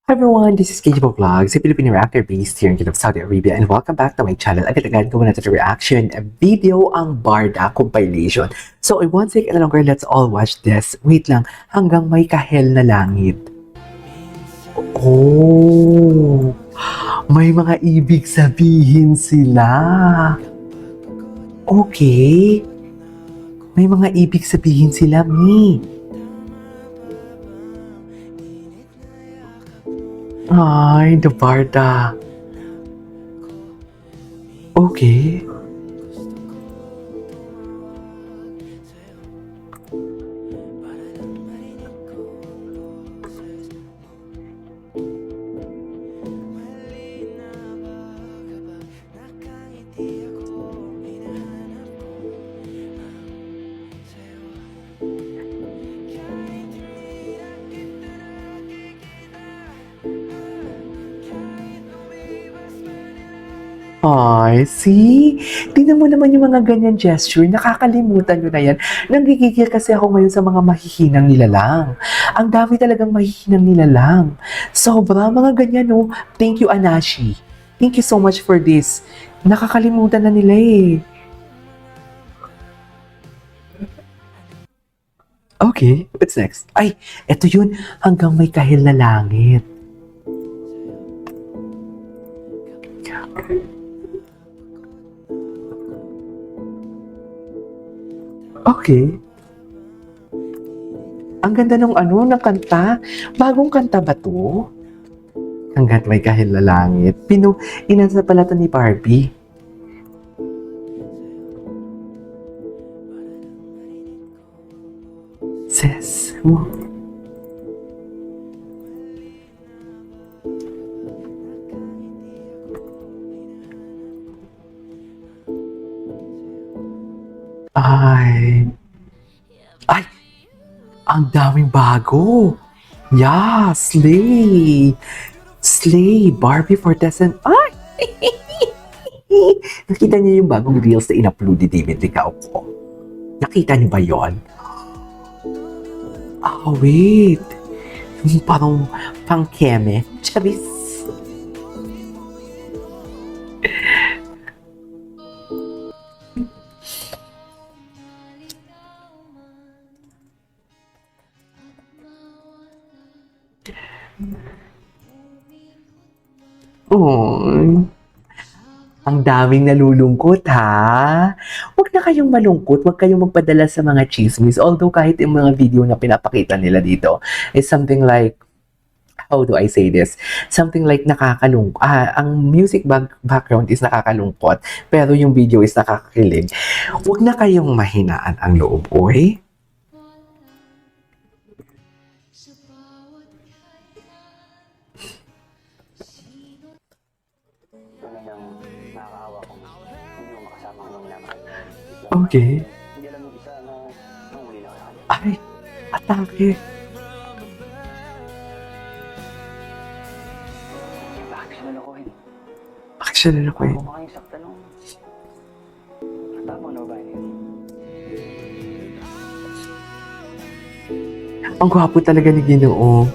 Hi everyone, this is KJ Vlogs, a Filipino reactor based here in Kingdom of Saudi Arabia, and welcome back to my channel. Agad ko muna ito reaction video ang Barda compilation. So I won't take any longer, let's all watch this. Wait lang, hanggang may kahel na langit. Oh, may mga ibig sabihin sila. Okay, may mga ibig sabihin sila, Mi. Ay, the Barda. Okay. Ay, see? Tingnan mo naman yung mga ganyan gesture, nakakalimutan nyo na yan. Nanggigigil kasi ako ngayon sa mga mahihinang nilalang. Ang dami talagang mahihinang nilalang. Sobra, mga ganyan, no? Thank you, Anashi. Thank you so much for this. Nakakalimutan na nila eh. Okay, what's next? Ay, eto yun, hanggang may kahil na langit. Okay. Ang ganda ng ng kanta. Bagong kanta ba to? Hanggat may kahil na langit. Inansa pala to ni Barbie. Sis. Ay. Ay! Ang daming bago. Yeah, Slay. Slay. Barbie Fortesen. Ay! Nakita niyo yung bagong reels na in-upload ni David Licao ko? Nakita niyo ba yon? Ah, wait. Yung parang pang-keme. Chabis. Oh, ang daming nalulungkot ha. Huwag na kayong malungkot, huwag kayong magpadala sa mga chismis. Although kahit yung mga video na pinapakita nila dito is something like, how do I say this? Something like nakakalungkot. Ang music background is nakakalungkot, pero yung video is nakakakilig. Huwag na kayong mahinaan ang loob, oy. Okay. Ay, atake. Bakit siya lalakohin? Bakit siya lalakoy? Huwag mo kayong saktan nung... Tama na ba yun? Ang gwapo talaga ni Ginoo.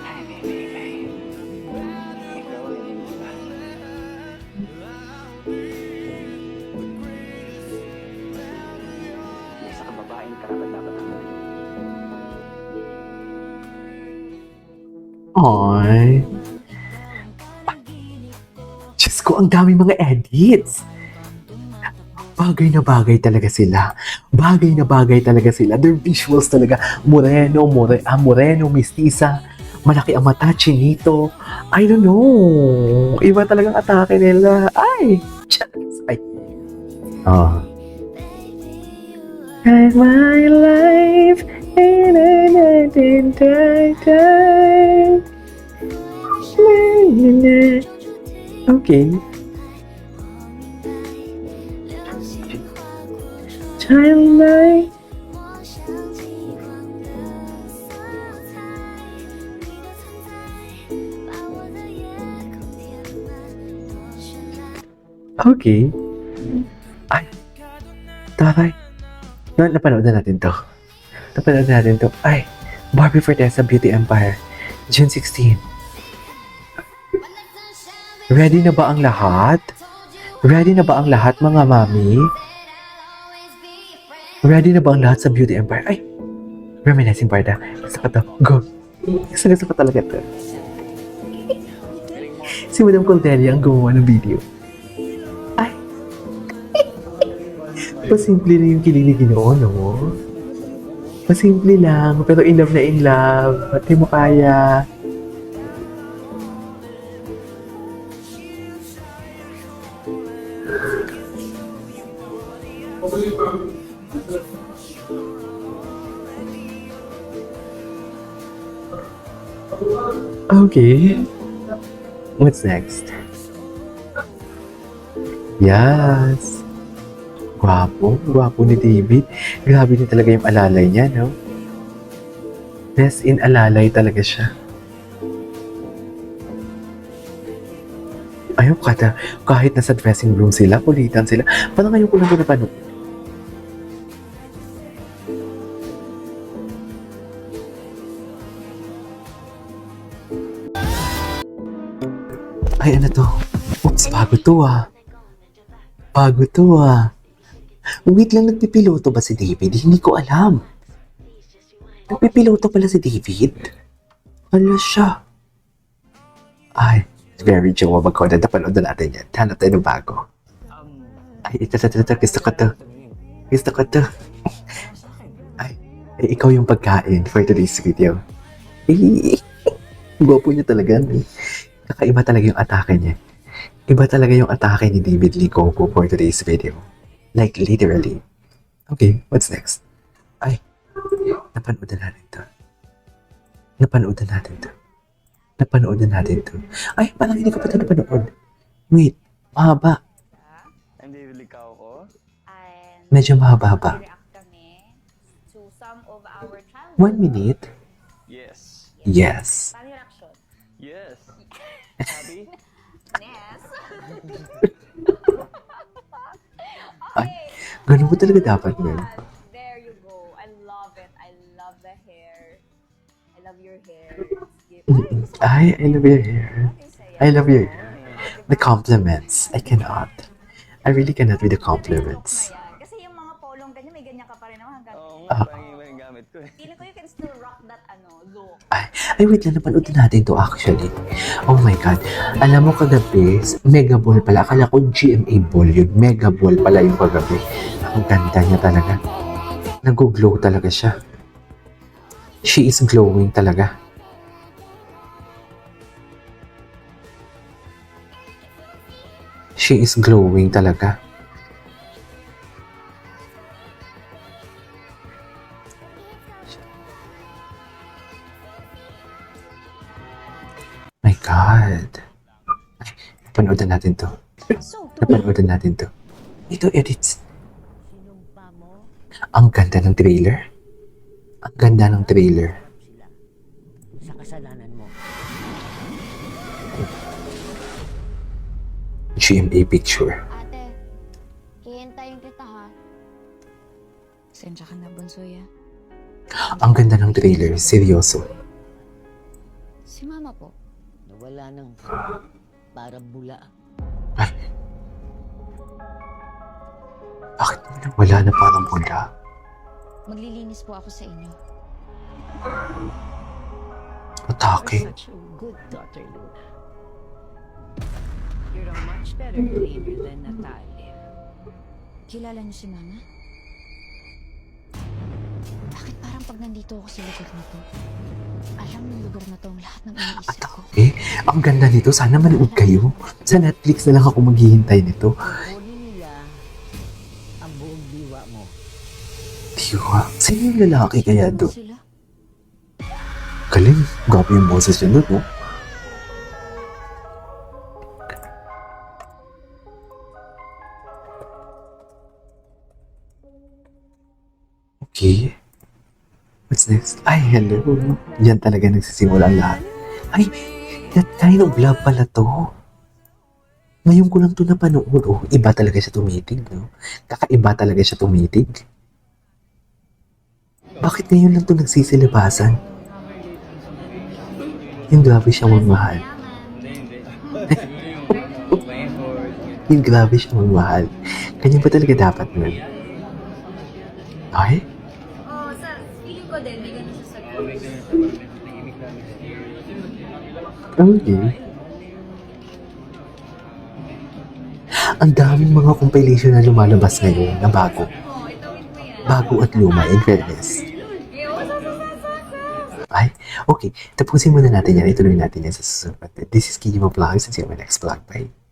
Ay, baby. Ikaw, hindi mo ba? May isa kang babaeng karapat-dapat ang Ay. Diyos ko, ang dami mga edits. Bagay na bagay talaga sila. Bagay na bagay talaga sila. Their visuals talaga. Moreno, mestiza. Malaki ang mata, chinito. I don't know. Iba talagang atake nila. Ay! Chance. Ay. Oh. My life in a Okay. Childlike. Okay. Ay, taray. Napanood na natin to. Napanood na natin to. Ay, Barbie Fortesa Beauty Empire. June 16. Ready na ba ang lahat? Ready na ba ang lahat, mga mami? Ready na ba ang lahat sa Beauty Empire? Ay, reminiscing Parda. Gusto ko to. Go. Gusto ko talaga to. Si Madam Cordelia ang gumawa ng video. Ay. Pasimple na yung kilig ni Ginoo, no? Pasimple lang, pero in love na in love. At di mo kaya. Okay. What's next? Yes. Gwapo ni David. Grabe din talaga yung alalay niya, no? Best in alalay talaga siya. Ayaw kahit nasa dressing room sila, kulitan sila. Parang ngayon ko lang ito napanood. Ay, ano to? Oops, bago to ah. Bago to ah. Wait lang, nagpipiloto ba si David? Hindi ko alam. Nagpipiloto pala si David? Wala siya. Ay, very jowa magkona. Napanood na natin yan. Hanap tayo ng bago. Ay, ito. Gusto ko to. Gusto ko to. Ay, ikaw yung pagkain for today's video. Gwapo niya talaga. Kakaiba talaga yung atake niya. Iba talaga yung atake ni David Lee Coco for today's video. Like, literally. Okay, what's next? Ay, napanood na natin to. Napanood na natin to. Ay, parang hindi ko pa ito napanood. Wait, mahaba. I'm David Lee Coco. And Medyo mahaba ba? react kami to some of our childhood. 1 minute? Yes. Yes. Paano yung reaction? Yes. Happy? Yes. Ay, ganun mo talaga dapat, man. There you go. I love it. I love the hair. I love your hair. Ay, I love your hair. I love your hair. The compliments. I cannot. I really cannot with the compliments. Kasi yung mga polong ganyan, may ganyan ka pa rin naman hanggang. Oo Ah. nga, parang yung gamit ko eh. Feeling ko you can still rock that look. Ay, wait lang, napanood na natin to actually. Oh my God. Alam mo kagabi, Mega Ball pala. Akala ko GMA Ball yun. Mega Ball pala yung kagabi. Ang ganda niya talaga. Nag-glow talaga siya. She is glowing talaga. She is glowing talaga. My God. Ay, napanood na natin to. So, Napanood na natin to. Ito, edits. Ang ganda ng trailer. Ang ganda ng trailer. Sa kasalanan mo. GMA picture. Ate, hihintayin kita ha. sensya ka na, Bunsoy. Ang ganda ng trailer. Seryoso. Si mama po. Nawala ng para bula. Ay. Bakit mo na wala na parang bula? Maglilinis po ako sa inyo. Atake. Such a good daughter, Luna. You're a much better cleaner than Natalia. Kilala niyo si mama? Bakit parang pag nandito ako sa lugar na to, alam ng lugar na to ang lahat ng iniisip ko. Atake. Ang ganda nito. Sana manood kayo. Sa Netflix na lang ako maghihintay nito. Kunin nila ang buong diwa mo. Diwa. Sino yung lalaki kaya Ano doon? sila? Galing. Grabe yung boses niya doon, no? Okay. What's next? Ay, hello. Yan talaga nagsisimula ang lahat. Ay, that kind of love pala to. Ngayon ko lang to napanood. Oh, iba talaga siya tumitig, no? Kakaiba talaga siya tumitig. Bakit ngayon lang ito nagsisilibasan? Yung grabe siyang magmahal. Yung grabe siyang magmahal. Kanya ba talaga dapat nun? Ay? Oo, sa feeling ko din, may ganun sa sagot. Okay. Ang daming mga compilation na lumalabas ngayon na bago. Oo, itawid mo yan. Bago at luma, in fairness. Ay, okay. Tapusin muna natin yan. Ituloy natin yan sa susunod. This is Kijima Vlogs. See you in my next vlog. Bye.